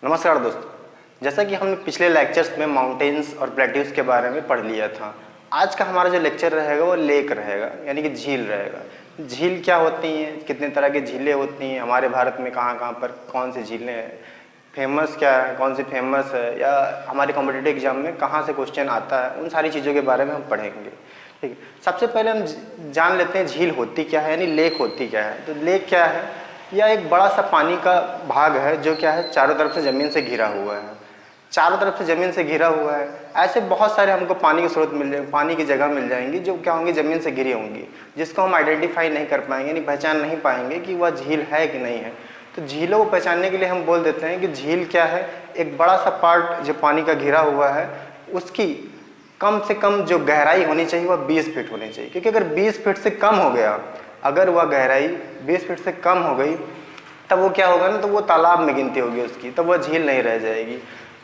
नमस्कार दोस्तों, जैसा कि हमने पिछले लेक्चर्स में माउंटेन्स और प्लेट्यूज के बारे में पढ़ लिया था। आज का हमारा जो लेक्चर रहेगा वो लेक रहेगा, यानी कि झील रहेगा। झील क्या होती हैं, कितने तरह की झीलें होती हैं, हमारे भारत में कहाँ कहाँ पर कौन सी झीलें हैं, फेमस क्या है, कौन सी फेमस है, या हमारे कॉम्पिटिटिव एग्जाम में कहाँ से क्वेश्चन आता है, उन सारी चीज़ों के बारे में हम पढ़ेंगे। ठीक है, सबसे पहले हम जान लेते हैं झील होती क्या है, यानी लेक होती क्या है। तो लेक क्या है, यह एक बड़ा सा पानी का भाग है जो क्या है, चारों तरफ से ज़मीन से घिरा हुआ है। चारों तरफ से ज़मीन से घिरा हुआ है। ऐसे बहुत सारे हमको पानी के स्रोत मिल जाएंगे, पानी की जगह मिल जाएंगी जो क्या होंगी, ज़मीन से घिरी होंगी, जिसको हम आइडेंटिफाई नहीं कर पाएंगे, यानी पहचान नहीं पाएंगे कि वह झील है कि नहीं है। तो झीलों को पहचानने के लिए हम बोल देते हैं कि झील क्या है, एक बड़ा सा पार्ट जो पानी का घिरा हुआ है, उसकी कम से कम जो गहराई होनी चाहिए वह 20 फीट होनी चाहिए। क्योंकि अगर 20 फीट से कम हो गया, अगर वह गहराई 20 फीट से कम हो गई, तब वो क्या होगा ना, तो वो तालाब में गिनती होगी उसकी, तब वो झील नहीं रह जाएगी।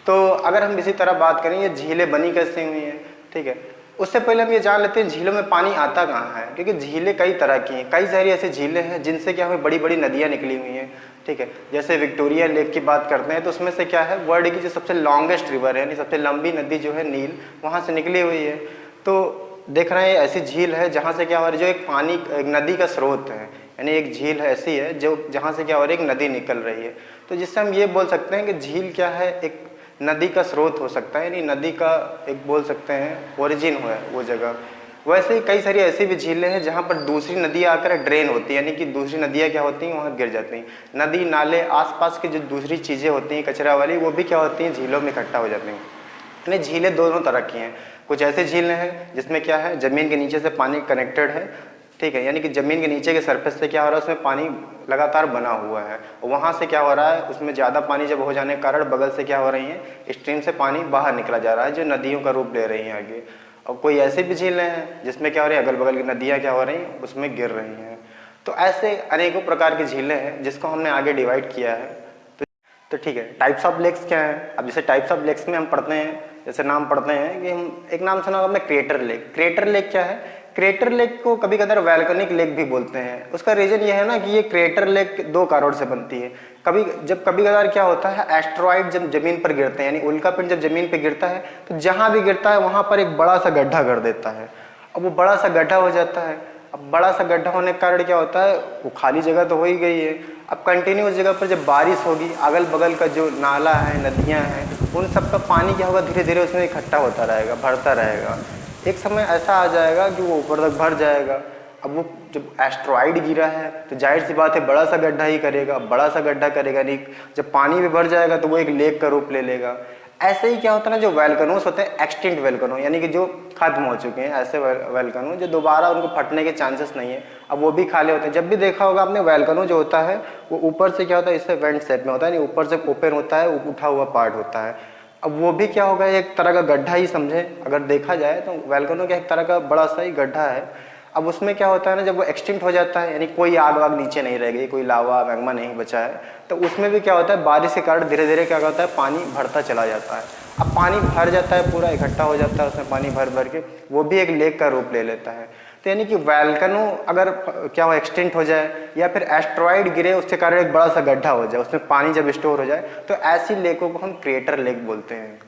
तो अगर हम इसी तरह बात करें ये झीलें बनी कैसे हुई हैं, ठीक है, उससे पहले हम ये जान लेते हैं झीलों में पानी आता कहाँ है। क्योंकि झीलें कई तरह की हैं, कई सारी ऐसी झीलें हैं जिनसे क्या हुई, बड़ी बड़ी नदियाँ निकली हुई हैं। ठीक है, जैसे विक्टोरिया लेक की बात करते हैं तो उसमें से क्या है, वर्ल्ड की जो सबसे लॉन्गेस्ट रिवर है, यानी सबसे लंबी नदी जो है नील, वहाँ से निकली हुई है। तो देख रहे हैं ऐसी झील है जहाँ से क्या हो रहा है, जो एक पानी एक नदी का स्रोत है, यानी एक झील ऐसी है जो जहाँ से क्या हो रही है, एक नदी निकल रही है। तो जिससे हम ये बोल सकते हैं कि झील क्या है, एक नदी का स्रोत हो सकता है, यानी नदी का एक बोल सकते हैं ओरिजिन हुआ है वो जगह। वैसे ही कई सारी ऐसी भी झीलें हैं जहाँ पर दूसरी नदियाँ आकर ड्रेन होती है, यानी कि दूसरी नदियाँ क्या होती हैं, वहाँ गिर जाती हैं। नदी नाले आसपास की जो दूसरी चीज़ें होती हैं कचरा वाली, वो भी क्या होती हैं, झीलों में इकट्ठा हो जाती हैं। यानी झीलें दोनों तरह की हैं। कुछ ऐसी झीलें हैं जिसमें क्या है, ज़मीन के नीचे से पानी कनेक्टेड है, ठीक है, यानी कि ज़मीन के नीचे के सरफेस से क्या हो रहा है, उसमें पानी लगातार बना हुआ है, और वहाँ से क्या हो रहा है, उसमें ज़्यादा पानी जब हो जाने के कारण बगल से क्या हो रही है, स्ट्रीम से पानी बाहर निकला जा रहा है, जो नदियों का रूप ले रही हैं आगे। और कोई ऐसी भी झीलें हैं जिसमें क्या हो रही है, अगल बगल की नदियाँ क्या हो रही हैं, उसमें गिर रही हैं। तो ऐसे अनेकों प्रकार की झीलें हैं जिसको हमने आगे डिवाइड किया है। तो ठीक है, टाइप्स ऑफ लेक्स क्या हैं। अब जैसे टाइप्स ऑफ लेक्स में हम पढ़ते हैं, जैसे नाम पढ़ते हैं कि हम एक नाम सुना होगा हमने, क्रेटर लेक। क्रेटर लेक क्या है, क्रेटर लेक को कभी कभार वैल्कनिक लेक भी बोलते हैं। उसका रीजन ये है ना कि ये क्रेटर लेक दो कारणों से बनती है। कभी कभार क्या होता है, एस्ट्रॉइड जब जमीन पर गिरते हैं, यानी उल्कापिंड जब जमीन पर गिरता है तो जहाँ भी गिरता है वहाँ पर एक बड़ा सा गड्ढा कर देता है। अब वो बड़ा सा गड्ढा हो जाता है। अब बड़ा सा गड्ढा होने के कारण क्या होता है, वो खाली जगह तो हो ही गई है। अब कंटिन्यू उस जगह पर जब बारिश होगी, अगल बगल का जो नाला है, नदियाँ हैं, उन सब का पानी क्या होगा, धीरे धीरे उसमें इकट्ठा होता रहेगा, भरता रहेगा। एक समय ऐसा आ जाएगा कि वो ऊपर तक भर जाएगा। अब वो जब एस्ट्रॉइड गिरा है तो जाहिर सी बात है बड़ा सा गड्ढा ही करेगा। बड़ा सा गड्ढा करेगा नहीं, जब पानी भी भर जाएगा तो वो एक लेक का रूप ले लेगा। ऐसे ही क्या होता है ना, जो वैल्कनोस होते हैं, एक्सटिंक्ट वैल्कनो, यानी कि जो खत्म हो चुके हैं, ऐसे वैल्कनो जो दोबारा उनको फटने के चांसेस नहीं है, अब वो भी खाली होते हैं। जब भी देखा होगा आपने, वैल्कनो जो होता है वो ऊपर से क्या होता है, इससे वेंट शेप में होता है, यानी ऊपर से ओपन होता है, उठा हुआ पार्ट होता है। अब वो भी क्या होगा, एक तरह का गड्ढा ही समझे, अगर देखा जाए तो वैल्कनो का एक तरह का बड़ा सा ही गड्ढा है। अब उसमें क्या होता है ना, जब वो एक्सटिंक्ट हो जाता है, यानी कोई आग वाग नीचे नहीं रह गई, कोई लावा मैग्मा नहीं बचा है, तो उसमें भी क्या होता है, बारिश के कारण धीरे धीरे क्या होता है, पानी भरता चला जाता है। अब पानी भर जाता है, पूरा इकट्ठा हो जाता है, उसमें पानी भर भर के वो भी एक लेक का रूप ले लेता है। तो यानी कि वैल्कनो अगर क्या हो, एक्सटिंक्ट हो जाए, या फिर एस्ट्रॉइड गिरे उसके कारण एक बड़ा सा गड्ढा हो जाए, उसमें पानी जब स्टोर हो जाए, तो ऐसी लेकों को हम क्रेटर लेक बोलते हैं।